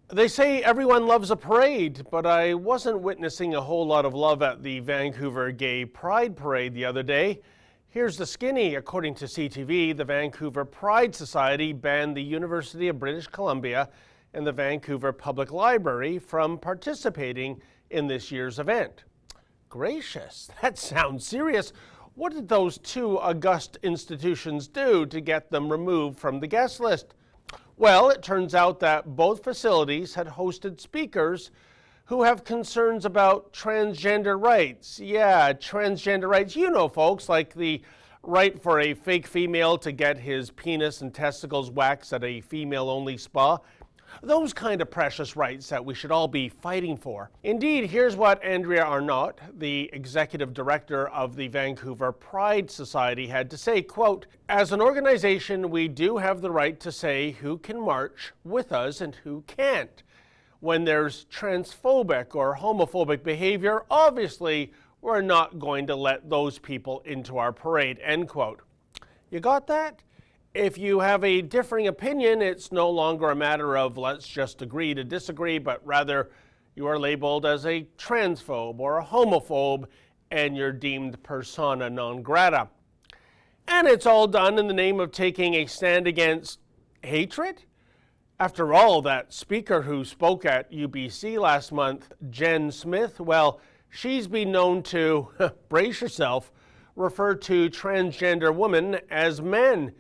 They say everyone loves a parade, but I wasn't witnessing a whole lot of love at the Vancouver Gay Pride Parade the other day. Here's the skinny. According to CTV, the Vancouver Pride Society banned the University of British Columbia and the Vancouver Public Library from participating in this year's event. Gracious, that sounds serious. What did those two august institutions do to get them removed from the guest list? Well, it turns out that both facilities had hosted speakers who have concerns about transgender rights. Yeah, transgender rights. You know, folks, like the right for a fake female to get his penis and testicles waxed at a female-only spa. Those kind of precious rights that we should all be fighting for. Indeed, here's what Andrea Arnott, the executive director of the Vancouver Pride Society, had to say, quote, "As an organization, we do have the right to say who can march with us and who can't. When there's transphobic or homophobic behavior, obviously, we're not going to let those people into our parade," end quote. You got that? If you have a differing opinion, it's no longer a matter of let's just agree to disagree, but rather you are labeled as a transphobe or a homophobe and you're deemed persona non grata. And it's all done in the name of taking a stand against hatred? After all, that speaker who spoke at UBC last month, Jen Smith, well, she's been known to, brace yourself, refer to transgender women as men.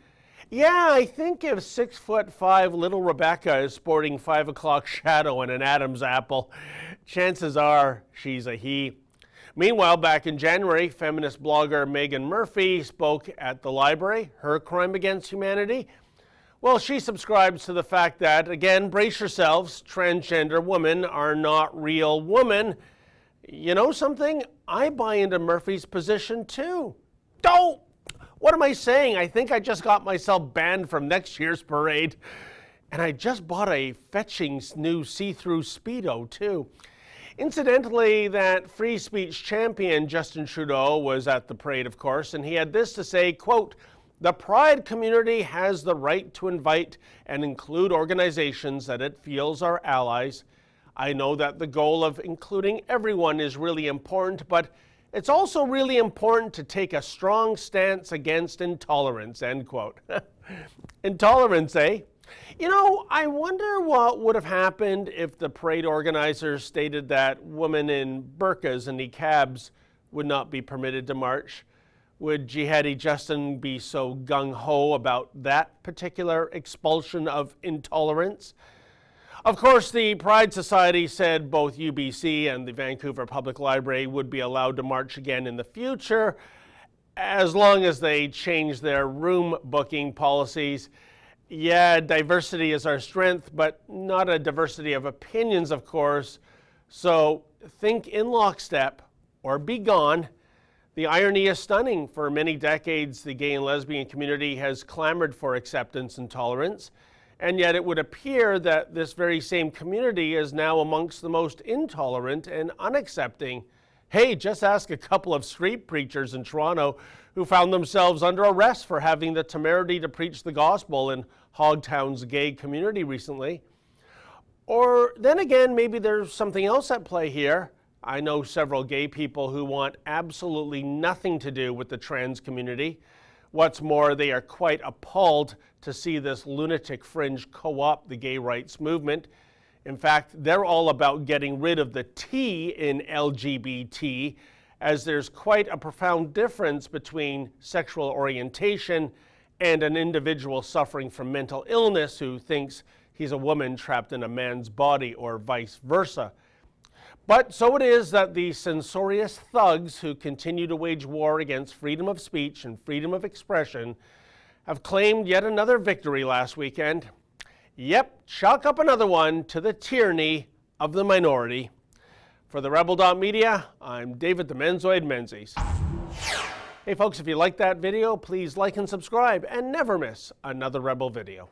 Yeah, I think if 6'5" little Rebecca is sporting 5 o'clock shadow and an Adam's apple, chances are she's a he. Meanwhile, back in January, feminist blogger Meghan Murphy spoke at the library, her crime against humanity. Well, she subscribes to the fact that, again, brace yourselves, transgender women are not real women. You know something? I buy into Murphy's position too. Don't! What am I saying? I think I just got myself banned from next year's parade. And I just bought a fetching new see-through Speedo, too. Incidentally, that free speech champion, Justin Trudeau, was at the parade, of course, and he had this to say, quote, "The Pride community has the right to invite and include organizations that it feels are allies. I know that the goal of including everyone is really important, but it's also really important to take a strong stance against intolerance," end quote. Intolerance, eh? You know, I wonder what would have happened if the parade organizers stated that women in burqas and niqabs would not be permitted to march. Would jihadi Justin be so gung-ho about that particular expulsion of intolerance? Of course, the Pride Society said both UBC and the Vancouver Public Library would be allowed to march again in the future, as long as they change their room booking policies. Yeah, diversity is our strength, but not a diversity of opinions, of course. So think in lockstep or be gone. The irony is stunning. For many decades, the gay and lesbian community has clamored for acceptance and tolerance. And yet it would appear that this very same community is now amongst the most intolerant and unaccepting. Hey, just ask a couple of street preachers in Toronto who found themselves under arrest for having the temerity to preach the gospel in Hogtown's gay community recently. Or then again, maybe there's something else at play here. I know several gay people who want absolutely nothing to do with the trans community. What's more, they are quite appalled to see this lunatic fringe co-opt the gay rights movement. In fact, they're all about getting rid of the T in LGBT, as there's quite a profound difference between sexual orientation and an individual suffering from mental illness who thinks he's a woman trapped in a man's body, or vice versa. But so it is that the censorious thugs who continue to wage war against freedom of speech and freedom of expression have claimed yet another victory last weekend. Yep, chalk up another one to the tyranny of the minority. For the Rebel.media, I'm David the Menzoid Menzies. Hey folks, if you liked that video, please like and subscribe and never miss another Rebel video.